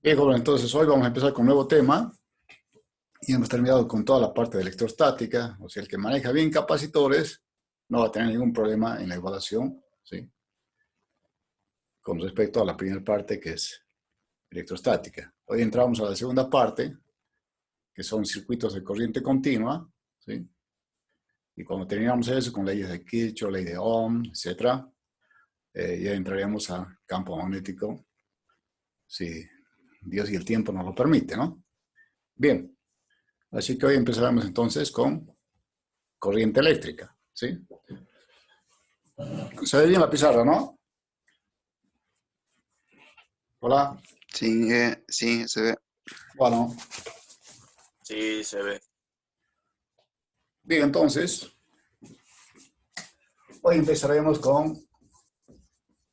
Bien, joven, entonces hoy vamos a empezar con un nuevo tema y hemos terminado con toda la parte de electrostática. O sea, el que maneja bien capacitores no va a tener ningún problema en la evaluación, ¿sí? Con respecto a la primera parte, que es electrostática. Hoy entramos a la segunda parte, que son circuitos de corriente continua, ¿sí? Y cuando terminamos eso con leyes de Kirchhoff, ley de Ohm, etcétera, ya entraríamos a campo magnético, si Dios y el tiempo nos lo permite, ¿no? Bien, así que hoy empezaremos entonces con corriente eléctrica, ¿sí? Se ve bien la pizarra, ¿no? Hola. Sí, sí, se ve. Bueno, Sí, se ve. bien, entonces, hoy empezaremos con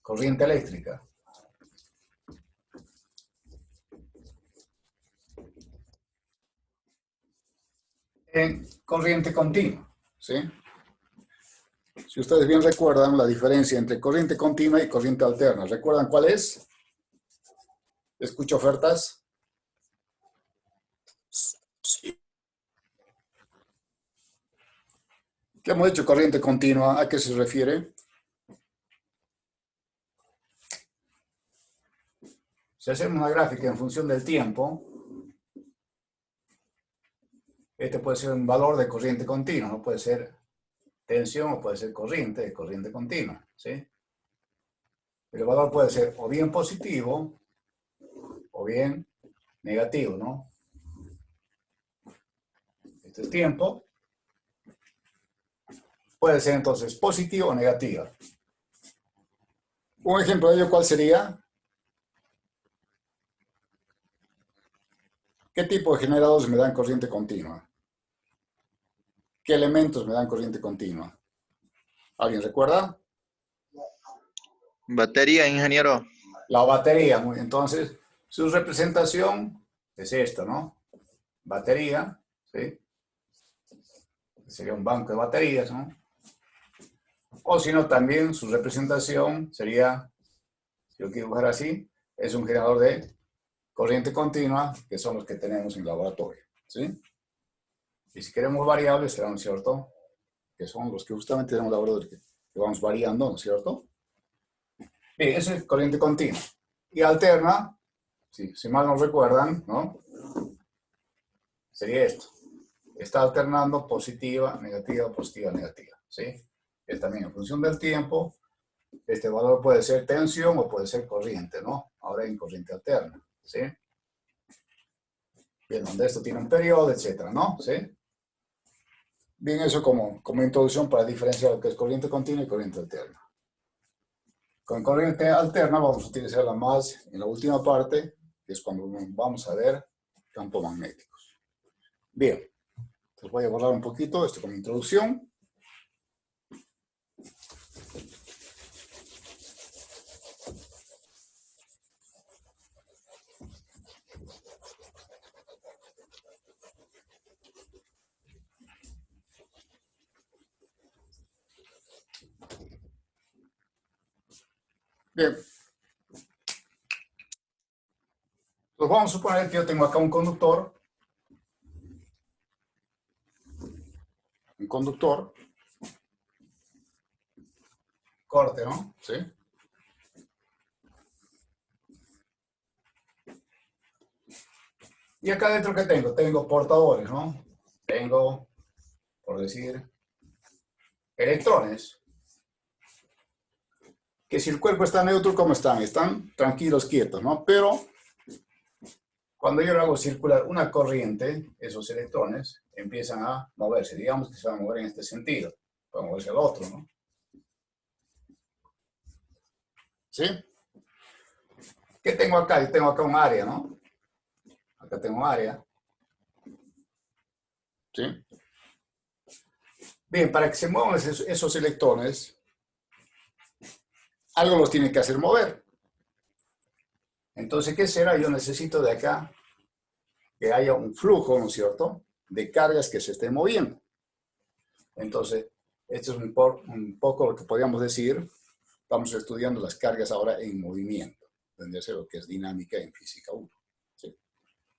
corriente eléctrica. En corriente continua, ¿sí? Si ustedes bien recuerdan la diferencia entre corriente continua y corriente alterna, ¿recuerdan cuál es? ¿Escucho ofertas? Sí. ¿Qué hemos dicho corriente continua? ¿A qué se refiere? Si hacemos una gráfica en función del tiempo, este puede ser un valor de corriente continua, no puede ser tensión o puede ser corriente continua, ¿sí? El valor puede ser o bien positivo o bien negativo, ¿no? Este es tiempo. Puede ser entonces positivo o negativa. Un ejemplo de ello, ¿cuál sería? ¿Qué tipo de generadores me dan corriente continua? ¿Qué elementos me dan corriente continua? ¿Alguien recuerda? Batería, ingeniero. La batería. Entonces, su representación es esto, ¿no? Batería, ¿sí? Sería un banco de baterías, ¿no? O si no, también su representación sería, si yo quiero dibujar así, es un generador de corriente continua, que son los que tenemos en el laboratorio, ¿sí? Y si queremos variables, será, ¿no es cierto? Que son los que justamente tenemos en el laboratorio, que vamos variando, ¿no es cierto? Bien, eso es corriente continua. Y alterna, si mal no recuerdan, ¿no? Sería esto. Está alternando positiva, negativa, negativa, ¿sí? Es también en función del tiempo. Este valor puede ser tensión o puede ser corriente, ¿no? Ahora en corriente alterna, ¿sí? Bien, donde esto tiene un periodo, etcétera, ¿no? ¿Sí? Bien, eso como introducción para diferenciar lo que es corriente continua y corriente alterna. Con corriente alterna vamos a utilizarla más en la última parte, que es cuando vamos a ver campos magnéticos. Bien, entonces voy a borrar un poquito esto como introducción. Bien, entonces vamos a suponer que yo tengo acá un conductor, corte, ¿no? ¿Sí? Y acá adentro, ¿qué tengo? Tengo portadores, ¿no? Tengo, por decir, electrones. Que si el cuerpo está neutro, ¿cómo están? Están tranquilos, quietos, ¿no? Pero cuando yo le hago circular una corriente, esos electrones empiezan a moverse. Digamos que se van a mover en este sentido. Pueden moverse al otro, ¿no? ¿Sí? ¿Qué tengo acá? Yo tengo acá un área, ¿no? Acá tengo un área. ¿Sí? Bien, para que se muevan esos electrones, algo los tiene que hacer mover. Entonces, ¿qué será? Yo necesito de acá que haya un flujo, ¿no es cierto?, de cargas que se estén moviendo. Entonces, esto es un poco lo que podríamos decir. Estamos estudiando las cargas ahora en movimiento, tendría que ser lo que es dinámica en física 1.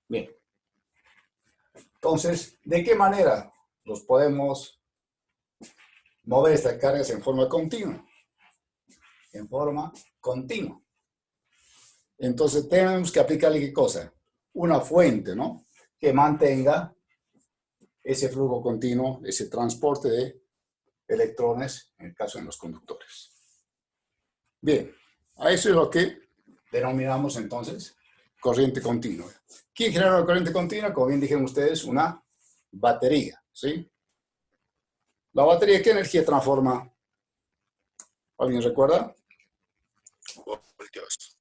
Bien. Entonces, ¿de qué manera los podemos mover estas cargas en forma continua? En forma continua. Entonces, tenemos que aplicarle ¿qué cosa? Una fuente, ¿no? Que mantenga ese flujo continuo, ese transporte de electrones, en el caso de los conductores. Bien, a eso es lo que denominamos entonces corriente continua. ¿Quién genera la corriente continua? Como bien dijeron ustedes, una batería, ¿sí? ¿La batería qué energía transforma? ¿Alguien recuerda? Voltios.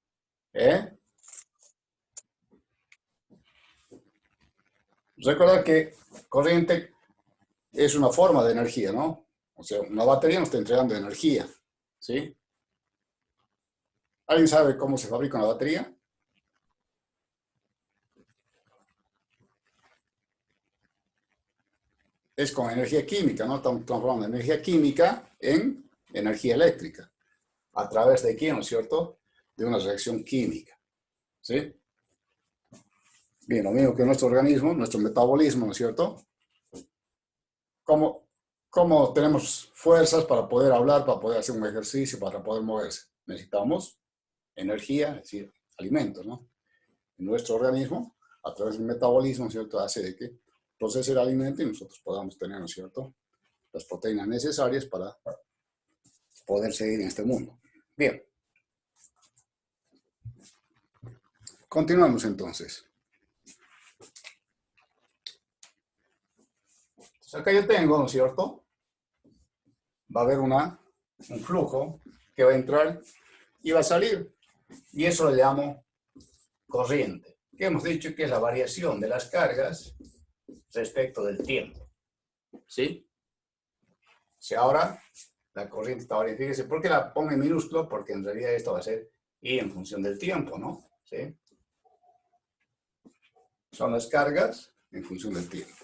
Recuerda que corriente es una forma de energía, ¿no? O sea, una batería nos está entregando energía, ¿sí? ¿Alguien sabe cómo se fabrica una batería? Es con energía química, ¿no? Estamos transformando energía química en energía eléctrica. ¿A través de qué, no es cierto? De una reacción química, ¿sí? Bien, lo mismo que nuestro organismo, nuestro metabolismo, ¿no es cierto? ¿Cómo tenemos fuerzas para poder hablar, para poder hacer un ejercicio, para poder moverse? Necesitamos energía, es decir, alimentos, ¿no? En nuestro organismo, a través del metabolismo, ¿no es cierto?, hace de que procese el alimento y nosotros podamos tener, ¿no es cierto?, las proteínas necesarias para poder seguir en este mundo. Bien. Continuamos entonces. Entonces acá yo tengo, ¿no es cierto?, va a haber un flujo que va a entrar y va a salir. Y eso lo llamo corriente, que hemos dicho que es la variación de las cargas respecto del tiempo. ¿Sí? Si ahora la corriente está variando, fíjese, ¿por qué la pongo en minúsculo? Porque en realidad esto va a ser I en función del tiempo, ¿no? ¿Sí? Son las cargas en función del tiempo.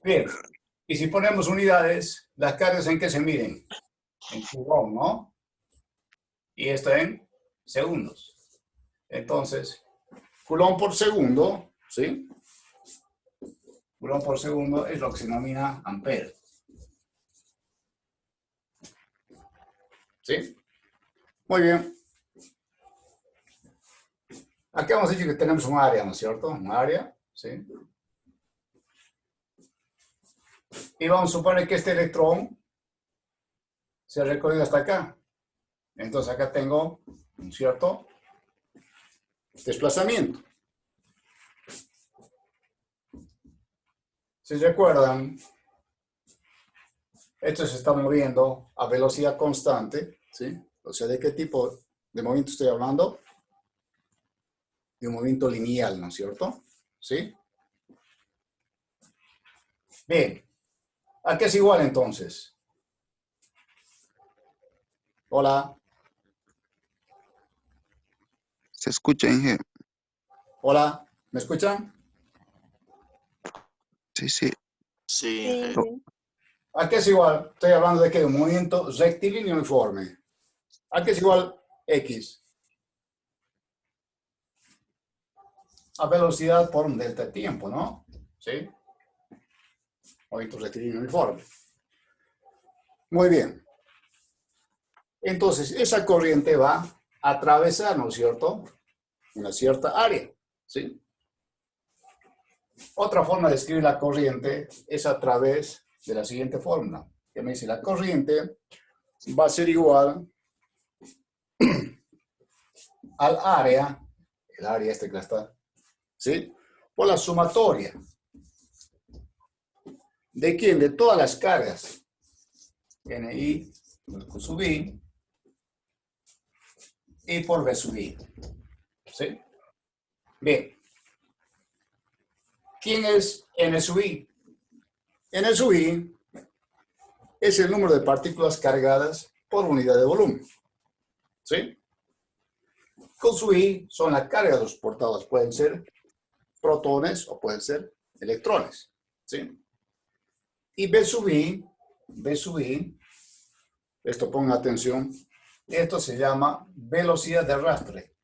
Bien, y si ponemos unidades, las cargas ¿en qué se miden? En coulomb, ¿no? Y esto en segundos. Entonces, coulomb por segundo, ¿sí? Coulomb por segundo es lo que se denomina ampere. ¿Sí? Muy bien. Aquí hemos dicho que tenemos un área, ¿no es cierto? Un área, ¿sí? Y vamos a suponer que este electrón se ha recorrido hasta acá. Entonces acá tengo un cierto desplazamiento. Si recuerdan, esto se está moviendo a velocidad constante, ¿sí? O sea, ¿de qué tipo de movimiento estoy hablando? De un movimiento lineal, ¿no es cierto? ¿Sí? Bien. ¿A qué es igual entonces? Hola. Se escucha, Inge. Hola. ¿Me escuchan? Sí, sí. Sí, Oh, ¿A qué es igual? Estoy hablando de que un movimiento rectilíneo uniforme. ¿A qué es igual X? A velocidad por un delta de tiempo, ¿no? ¿Sí? Movimiento rectilíneo uniforme. Muy bien. Entonces, esa corriente va a atravesar, ¿no es cierto?, una cierta área, ¿sí? Otra forma de escribir la corriente es a través de la siguiente fórmula, que me dice la corriente va a ser igual al área, el área este que está, ¿sí?, por la sumatoria. ¿De quién? De todas las cargas. NI por Q sub I y por V sub I. ¿Sí? Bien. ¿Quién es N sub I? N sub I es el número de partículas cargadas por unidad de volumen. ¿Sí? Q sub I son la carga de los portados. Pueden ser protones o pueden ser electrones. ¿Sí? Y V sub I, esto pongan atención, esto se llama velocidad de arrastre.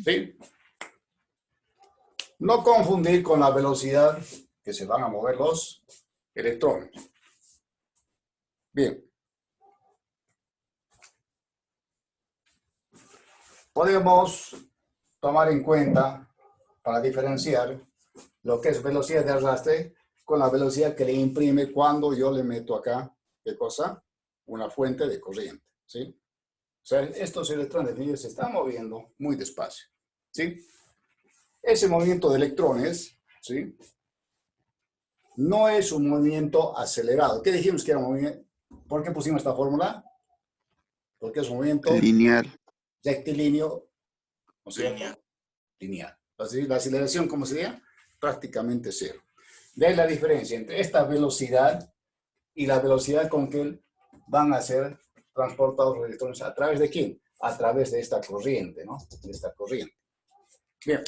¿Sí? No confundir con la velocidad que se van a mover los electrones. Bien. Podemos tomar en cuenta para diferenciar lo que es velocidad de arrastre con la velocidad que le imprime cuando yo le meto acá, ¿qué cosa? Una fuente de corriente, ¿sí? O sea, estos electrones se están moviendo muy despacio, ¿sí? Ese movimiento de electrones, ¿sí? No es un movimiento acelerado. ¿Qué dijimos que era un movimiento? ¿Por qué pusimos esta fórmula? Porque es un movimiento Lineal. rectilíneo, ¿no es cierto? Lineal. Lineal. Así, la aceleración, ¿cómo sería? Prácticamente cero. De ahí la diferencia entre esta velocidad y la velocidad con que van a ser transportados los electrones. ¿A través de quién? A través de esta corriente, ¿no? De esta corriente. Bien.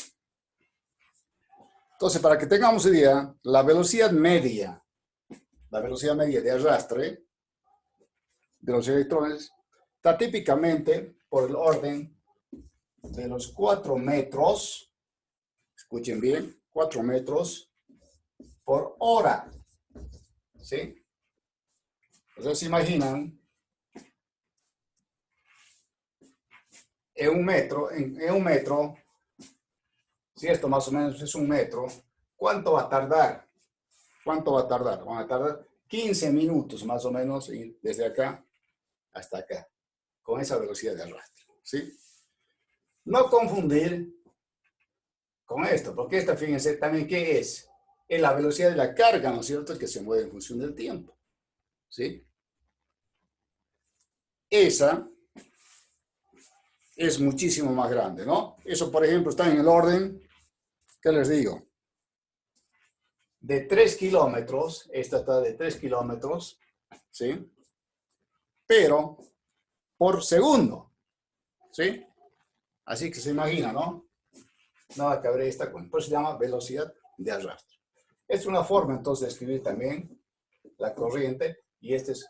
Entonces, para que tengamos idea, la velocidad media de arrastre de los electrones está típicamente por el orden de los 4 metros, escuchen bien, 4 metros por hora, ¿sí? Entonces, se imaginan, en un metro, si esto más o menos es un metro, ¿cuánto va a tardar? ¿Cuánto va a tardar? Van a tardar 15 minutos más o menos desde acá hasta acá, con esa velocidad de arrastre, ¿sí? No confundir con esto, porque esta, fíjense, también, ¿qué es? Es la velocidad de la carga, ¿no es cierto?, que se mueve en función del tiempo, ¿sí? Esa es muchísimo más grande, ¿no? Eso, por ejemplo, está en el orden, ¿qué les digo? De 3 kilómetros, esta está de 3 kilómetros, ¿sí? Pero por segundo, ¿sí? Así que se imagina, ¿no? Nada que habría esta cuenta. Por eso se llama velocidad de arrastre. Es una forma entonces de escribir también la corriente y esta es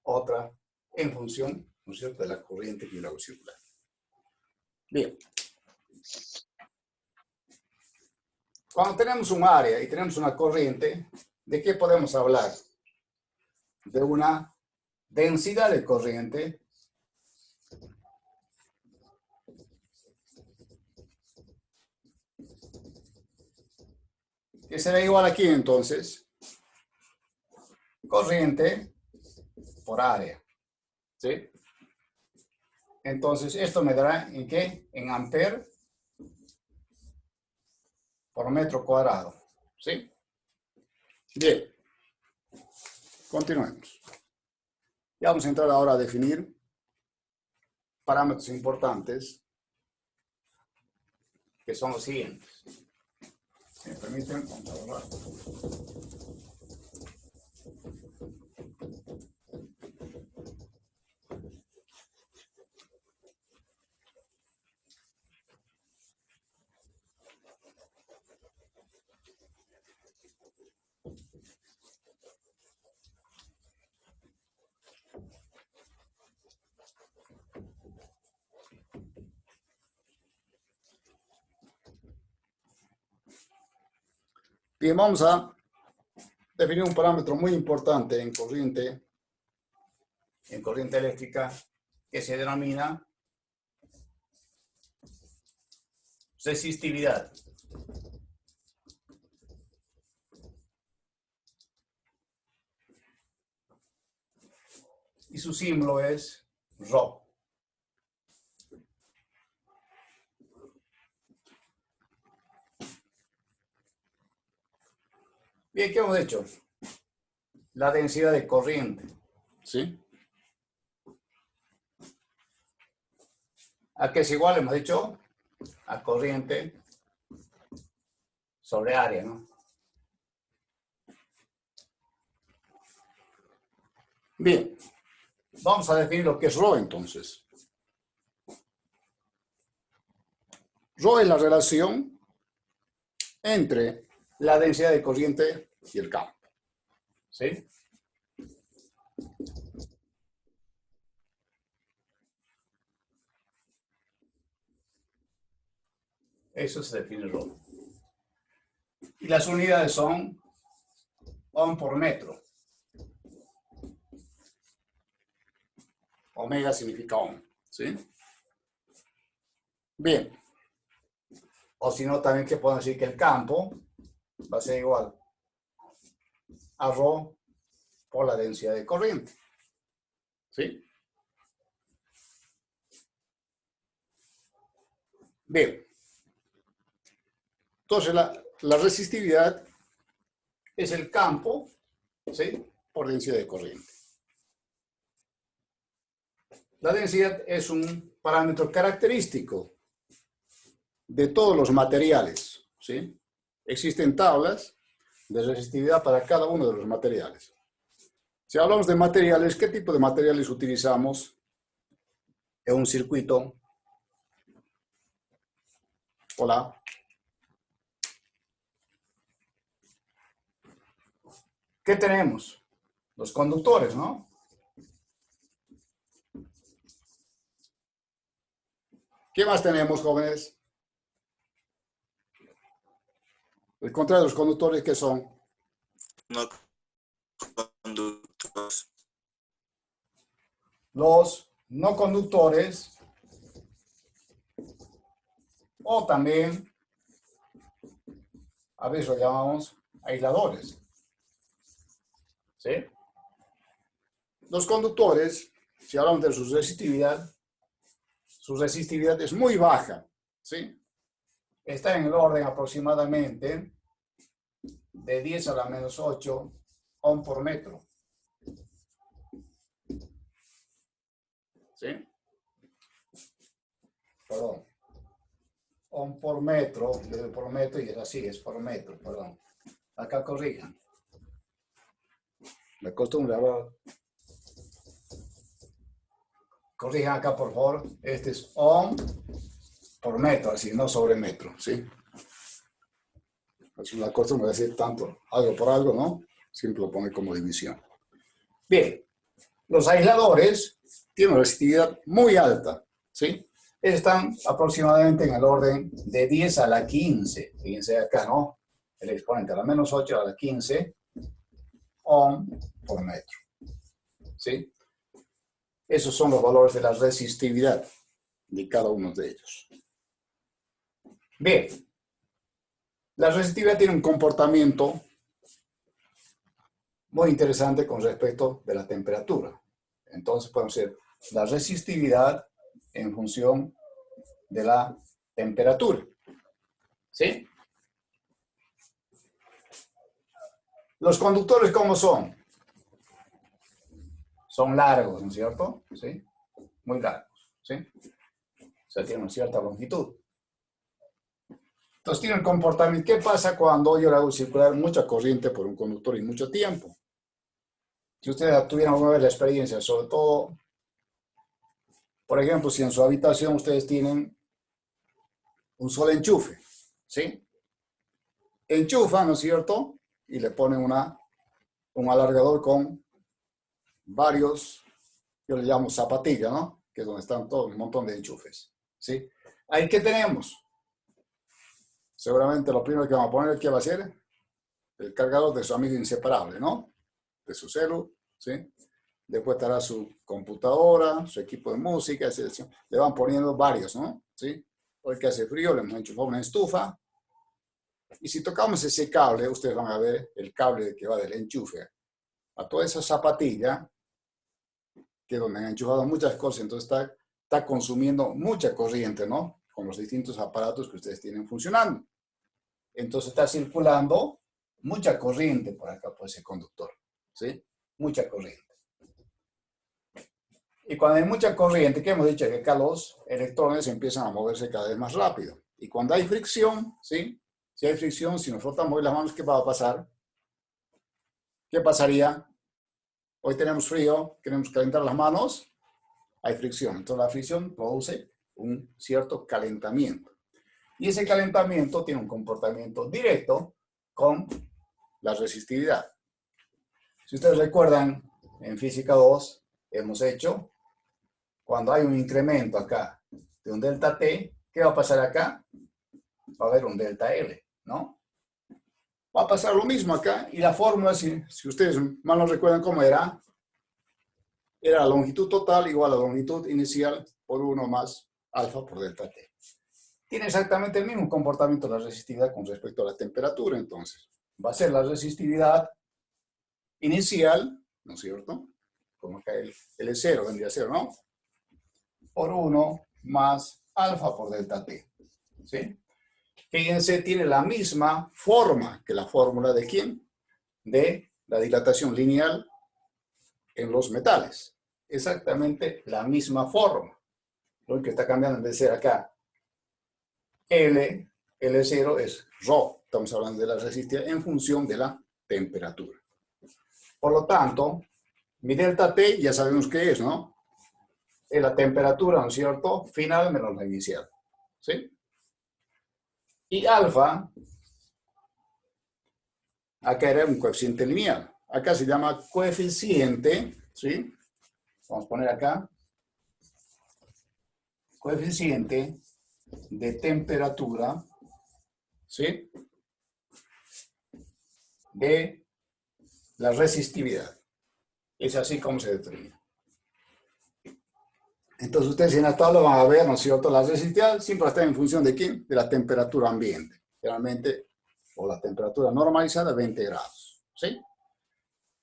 otra en función, ¿no es cierto?, de la corriente y el agua circular. Bien. Cuando tenemos un área y tenemos una corriente, ¿de qué podemos hablar? De una densidad de corriente que será igual aquí entonces, corriente por área, ¿sí? Entonces, esto me dará ¿en qué? En amper por metro cuadrado, ¿sí? Bien, continuemos. Ya vamos a entrar ahora a definir parámetros importantes, que son los siguientes. ¿Me permiten? Vamos a borrar. Bien, vamos a definir un parámetro muy importante en corriente eléctrica que se denomina resistividad. Y su símbolo es Rho. Bien, ¿qué hemos hecho? La densidad de corriente, ¿sí? ¿A qué es igual? Hemos dicho a corriente sobre área, ¿no? Bien, vamos a definir lo que es Rho entonces. Rho es la relación entre la densidad de corriente y el campo, ¿sí? Eso se define Rho. Y las unidades son ohm por metro. Omega significa ohm, ¿sí? Bien. O si no, también que podemos decir que el campo va a ser igual a Rho por la densidad de corriente. ¿Sí? Bien. Entonces, la resistividad es el campo, ¿sí?, por densidad de corriente. La densidad es un parámetro característico de todos los materiales, ¿sí? Existen tablas de resistividad para cada uno de los materiales. Si hablamos de materiales, ¿qué tipo de materiales utilizamos en un circuito? Hola. ¿Qué tenemos? Los conductores, ¿no? ¿Qué más tenemos, jóvenes? El contrario de los conductores, ¿qué son? No conductores. Los no conductores, o también a veces lo llamamos aisladores. ¿Sí? Los conductores, si hablamos de su resistividad es muy baja. ¿Sí? Está en el orden aproximadamente de 10 a la menos 8 ohm por metro. ¿Sí? Perdón. Ohm por metro, yo digo por metro y es así, es por metro, perdón. Acá corrijan. Me acostumbro a hablar. Corrijan acá, por favor. Este es ohm por metro, así, no sobre metro, ¿sí? Es una costumbre decir tanto, algo por algo, ¿no? Siempre lo pone como división. Bien, los aisladores tienen una resistividad muy alta, ¿sí? Están aproximadamente en el orden de 10 a la 15. Fíjense acá, ¿no? El exponente a la menos 8 a la 15 ohm por metro, ¿sí? Esos son los valores de la resistividad de cada uno de ellos. Bien, la resistividad tiene un comportamiento muy interesante con respecto de la temperatura. Entonces podemos decir la resistividad en función de la temperatura. ¿Sí? Los conductores, ¿cómo son? Son largos, ¿no es cierto? ¿Sí? Muy largos, ¿sí? O sea, tienen una cierta longitud. Entonces, tiene el comportamiento. ¿Qué pasa cuando yo le hago circular mucha corriente por un conductor y mucho tiempo? Si ustedes tuvieran alguna vez la experiencia, sobre todo, por ejemplo, si en su habitación ustedes tienen un solo enchufe, ¿sí? Enchufan, ¿no es cierto? Y le ponen un alargador con varios, yo le llamo zapatilla, ¿no? Que es donde están todo un montón de enchufes, ¿sí? Ahí, ¿qué tenemos? Seguramente lo primero que vamos a poner, ¿qué va a ser? El cargador de su amigo inseparable, ¿no? De su celu, ¿sí? Después estará su computadora, su equipo de música, etc. Le van poniendo varios, ¿no? ¿Sí? Hoy que hace frío, le hemos enchufado una estufa. Y si tocamos ese cable, ustedes van a ver el cable que va del enchufe a toda esa zapatilla, que es donde han enchufado muchas cosas, entonces está consumiendo mucha corriente, ¿no? Con los distintos aparatos que ustedes tienen funcionando. Entonces está circulando mucha corriente por acá, por ese conductor, ¿sí? Mucha corriente. Y cuando hay mucha corriente, que hemos dicho que acá los electrones empiezan a moverse cada vez más rápido. Y cuando hay fricción, ¿sí? Si hay fricción, si nos frotamos hoy las manos, ¿qué va a pasar? ¿Qué pasaría? Hoy tenemos frío, queremos calentar las manos, hay fricción. Entonces la fricción produce un cierto calentamiento. Y ese calentamiento tiene un comportamiento directo con la resistividad. Si ustedes recuerdan, en física 2 hemos hecho, cuando hay un incremento acá de un delta T, ¿qué va a pasar acá? va a haber un delta L, ¿no? Va a pasar lo mismo acá, y la fórmula, si ustedes mal no recuerdan cómo era la longitud total igual a la longitud inicial por 1 más alfa por delta T. Tiene exactamente el mismo comportamiento de la resistividad con respecto a la temperatura, entonces. Va a ser la resistividad inicial, ¿no es cierto? Como acá el L0 vendría a ser, ¿no? Por 1 más alfa por delta T. ¿Sí? Fíjense, tiene la misma forma que la fórmula de ¿quién? De la dilatación lineal en los metales. Exactamente la misma forma. Lo que está cambiando en vez de ser acá L0 es ρ. Estamos hablando de la resistividad en función de la temperatura. Por lo tanto, mi delta T ya sabemos qué es, ¿no? Es la temperatura, ¿no es cierto? Final menos la inicial. ¿Sí? Y alfa, acá era un coeficiente lineal. Acá se llama coeficiente, ¿sí? Vamos a poner acá. Coeficiente de temperatura, ¿sí? De la resistividad. Es así como se determina. Entonces ustedes en la tabla van a ver, ¿no es cierto? La resistividad siempre está en función de ¿quién? De la temperatura ambiente. Generalmente, o la temperatura normalizada, 20 grados. ¿Sí?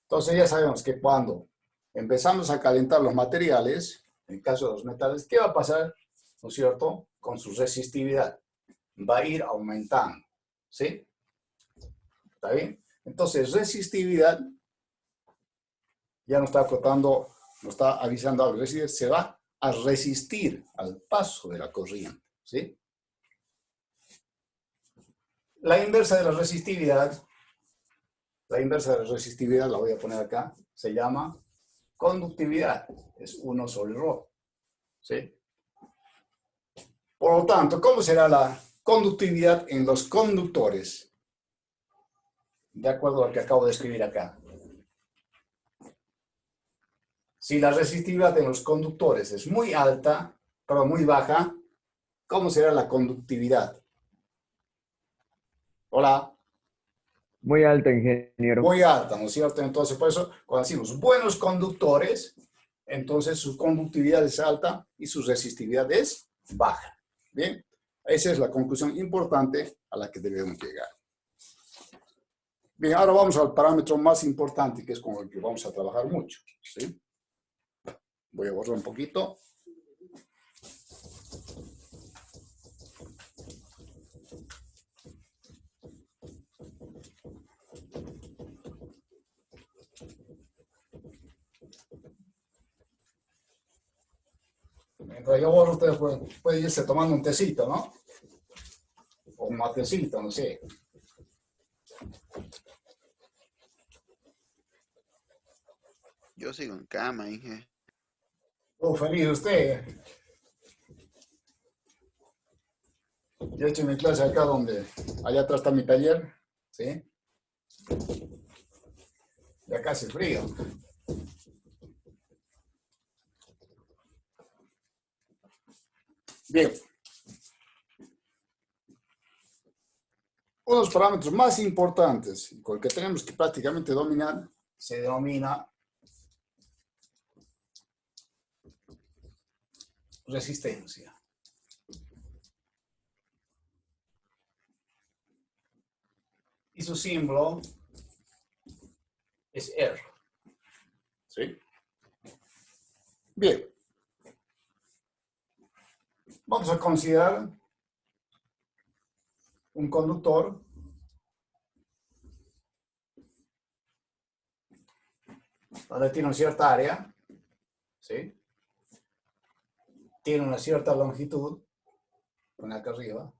Entonces ya sabemos que cuando empezamos a calentar los materiales, en el caso de los metales, ¿qué va a pasar? ¿No es cierto? Con su resistividad. Va a ir aumentando. ¿Sí? ¿Está bien? Entonces, resistividad, ya nos está acotando, nos está avisando algo. Es decir, se va a resistir al paso de la corriente. ¿Sí? La inversa de la resistividad la voy a poner acá, se llama conductividad. Es 1 sobre ρ. ¿Sí? Por lo tanto, ¿cómo será la conductividad en los conductores? De acuerdo a lo que acabo de escribir acá. Si la resistividad en los conductores es muy alta, pero muy baja, ¿cómo será la conductividad? Hola. Muy alta, ingeniero. Muy alta, ¿no es cierto? Entonces, por eso, cuando decimos buenos conductores, entonces su conductividad es alta y su resistividad es baja. Bien, esa es la conclusión importante a la que debemos llegar. Bien, ahora vamos al parámetro más importante, que es con el que vamos a trabajar mucho. ¿Sí? Voy a borrar un poquito. Mientras yo borro, ustedes pueden irse tomando un tecito, ¿no? O un matecito, no sé. Yo sigo en cama, Inge. Oh, feliz usted. Yo he hecho mi clase acá donde, allá atrás está mi taller, ¿sí? Y acá hace frío. Bien. Uno de los parámetros más importantes, con el que tenemos que prácticamente dominar, se denomina resistencia. Y su símbolo es R. ¿Sí? Bien. Vamos a considerar un conductor donde tiene una cierta área, ¿sí? Tiene una cierta longitud, pon acá arriba,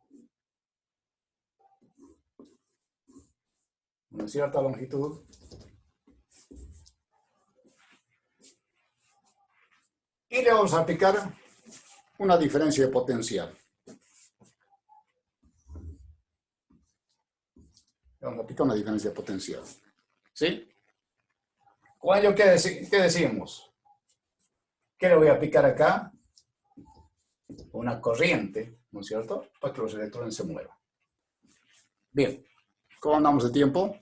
una cierta longitud, y le vamos a aplicar una diferencia de potencial. Vamos a aplicar una diferencia de potencial. ¿Sí? Con ello, ¿qué decimos? ¿Qué le voy a aplicar acá? Una corriente, ¿no es cierto? Para que los electrones se muevan. Bien, ¿cómo andamos de tiempo?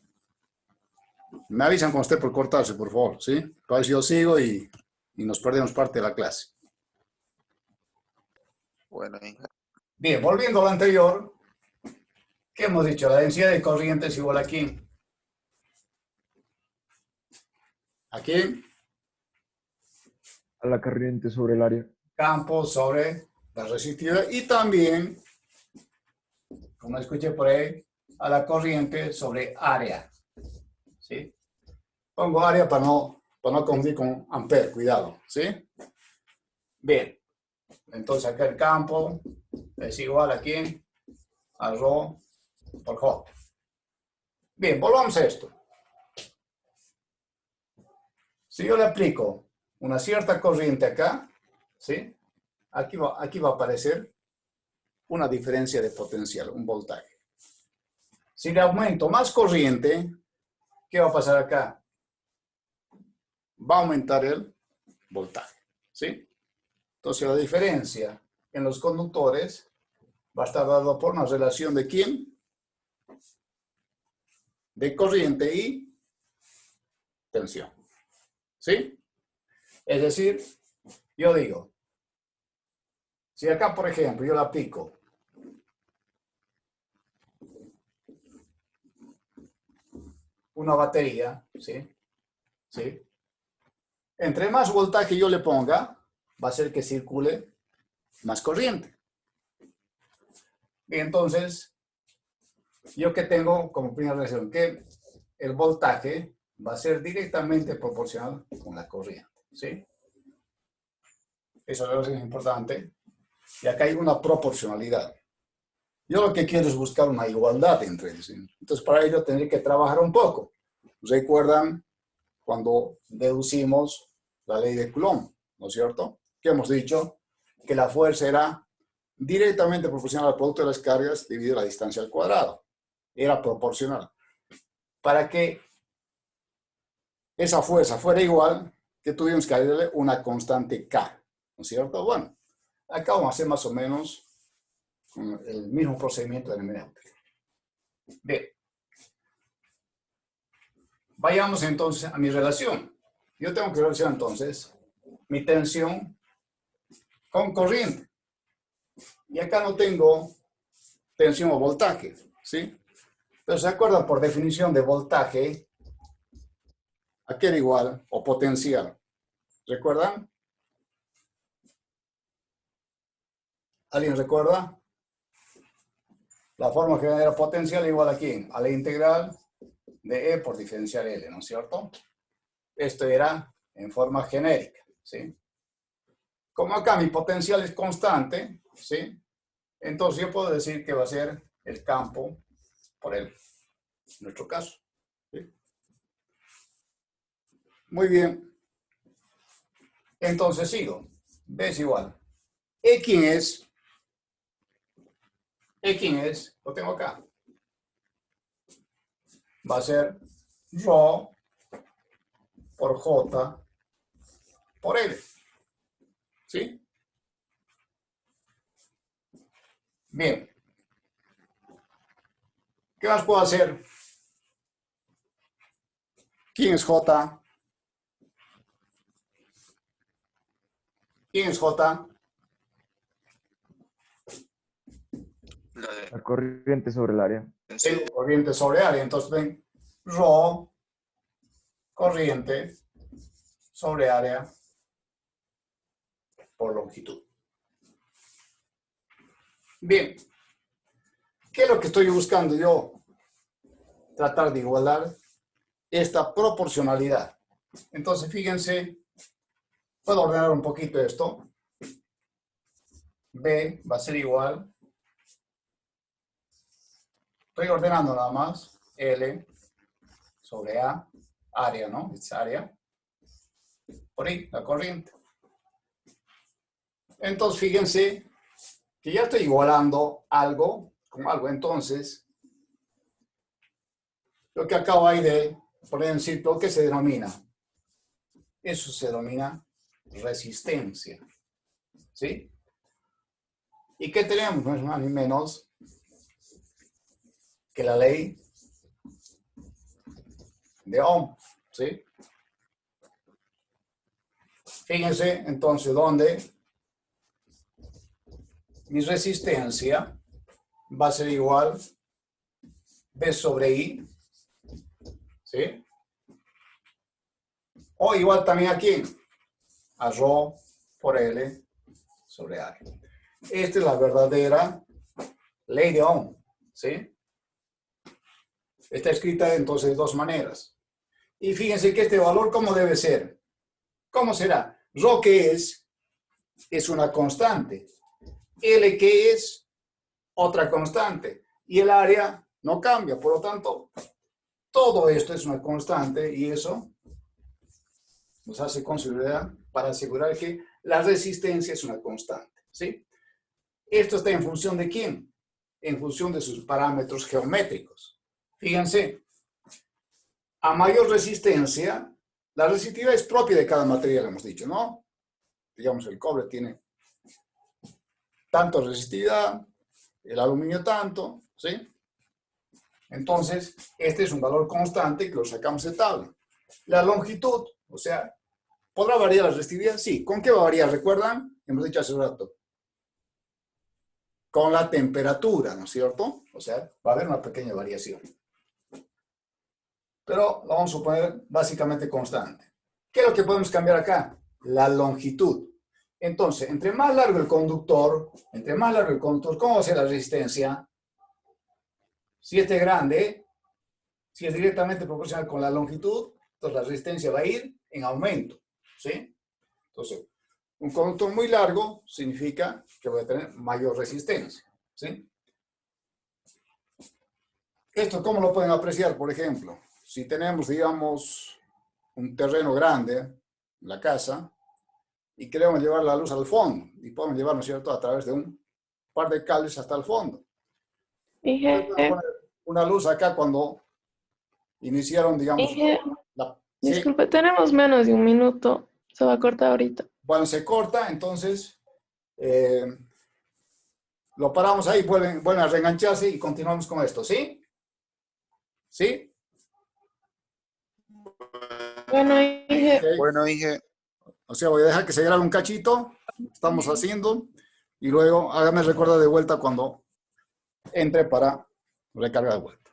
Me avisan cuando esté por cortarse, por favor, ¿sí? Para ver si yo sigo y nos perdemos parte de la clase. Bueno, Inge. Bien, volviendo a lo anterior, ¿qué hemos dicho? La densidad de corriente es igual a ¿quién? ¿A quién? A la corriente sobre el área. Campo sobre la resistividad y también, como escuché por ahí, a la corriente sobre área. ¿Sí? Pongo área para no confundir con ampere, cuidado. ¿Sí? Bien, entonces acá el campo es igual a ¿quién? A ρ por J. Bien, volvamos a esto. Si yo le aplico una cierta corriente acá, ¿sí? Aquí va a aparecer una diferencia de potencial, un voltaje. Si le aumento más corriente, ¿qué va a pasar acá? Va a aumentar el voltaje, ¿sí? Entonces la diferencia en los conductores va a estar dada por una relación de ¿quién? De corriente y tensión, ¿sí? Es decir, yo digo, si acá, por ejemplo, yo le aplico una batería, ¿sí? ¿Sí? Entre más voltaje yo le ponga, va a hacer que circule más corriente. Y entonces, yo que tengo como primera relación que el voltaje va a ser directamente proporcional con la corriente, ¿sí? Eso es importante. Y acá hay una proporcionalidad. Yo lo que quiero es buscar una igualdad entre ellos. Entonces, para ello tendré que trabajar un poco. ¿Recuerdan cuando deducimos la ley de Coulomb, ¿no es cierto? Que hemos dicho que la fuerza era directamente proporcional al producto de las cargas dividido la distancia al cuadrado. Era proporcional. Para que esa fuerza fuera igual, que tuvimos que darle una constante K, ¿no es cierto? Bueno, acá vamos a hacer más o menos el mismo procedimiento de la hermenéutica. Bien. Vayamos entonces a mi relación. Yo tengo que relacionar entonces mi tensión con corriente. Y acá no tengo tensión o voltaje, ¿sí? Pero se acuerdan por definición de voltaje, ¿a qué era igual? O potencial. ¿Recuerdan? ¿Alguien recuerda? La forma general era potencial igual a ¿quién? A la integral de E por diferencial L, ¿no es cierto? Esto era en forma genérica, ¿sí? Como acá mi potencial es constante, ¿sí? Entonces yo puedo decir que va a ser el campo por L, en nuestro caso. ¿Sí? Muy bien. Entonces sigo. B es igual. E quién es. E quién es. Lo tengo acá. Va a ser ρ por J por L. ¿Sí? Bien. ¿Qué más puedo hacer? ¿Quién es J? ¿Quién es J? La corriente sobre el área. El corriente sobre área. Entonces ven, ρ, corriente sobre área por longitud. Bien. ¿Qué es lo que estoy buscando yo? Tratar de igualar esta proporcionalidad. Entonces, fíjense, puedo ordenar un poquito esto. B va a ser igual. Estoy ordenando nada más. L sobre A, área, ¿no? Es área. Por ahí, la corriente. Entonces, fíjense que ya estoy igualando algo con algo. Entonces, lo que acabo ahí de poner en círculo, ¿qué se denomina? Eso se denomina resistencia. ¿Sí? ¿Y qué tenemos? No es más ni menos que la ley de Ohm, ¿sí? Fíjense entonces donde mi resistencia va a ser igual B sobre I, ¿sí? O igual también a quién, a ρ por L sobre A. Esta es la verdadera ley de Ohm, ¿sí? Está escrita entonces de dos maneras. Y fíjense que este valor, ¿cómo debe ser? ¿Cómo será? Rho, ¿qué es? Es una constante. L, ¿qué es? Otra constante. Y el área no cambia. Por lo tanto, todo esto es una constante y eso nos hace considerar para asegurar que la resistencia es una constante, ¿sí? Esto está en función de quién? En función de sus parámetros geométricos. Fíjense, a mayor resistencia, la resistividad es propia de cada material, hemos dicho, ¿no? Digamos, el cobre tiene tanto resistividad, el aluminio tanto, ¿sí? Entonces, este es un valor constante que lo sacamos de tabla. La longitud, o sea, ¿podrá variar la resistividad? Sí. ¿Con qué va a variar? ¿Recuerdan? Hemos dicho hace un rato. Con la temperatura, ¿no es cierto? O sea, va a haber una pequeña variación. Pero lo vamos a poner básicamente constante. ¿Qué es lo que podemos cambiar acá? La longitud. Entonces, entre más largo el conductor, ¿cómo va a ser la resistencia? Si este es grande, si es directamente proporcional con la longitud, entonces la resistencia va a ir en aumento, ¿sí? Entonces, un conductor muy largo significa que voy a tener mayor resistencia, ¿sí? Esto, ¿cómo lo pueden apreciar? Por ejemplo, si tenemos, digamos, un terreno grande en la casa y queremos llevar la luz al fondo y podemos llevar, ¿no es cierto?, a través de un par de cables hasta el fondo. Inge, Poner una luz acá cuando iniciaron, digamos, Inge, ¿sí? disculpe, tenemos menos de un minuto. Se va a cortar ahorita. Bueno, se corta, entonces lo paramos ahí, vuelven a reengancharse y continuamos con esto, ¿sí? ¿Sí? Bueno, Inge, Okay. Bueno, dije, O sea, voy a dejar que se grabe un cachito, estamos haciendo, y luego hágame recordar de vuelta cuando entre para recargar de vuelta.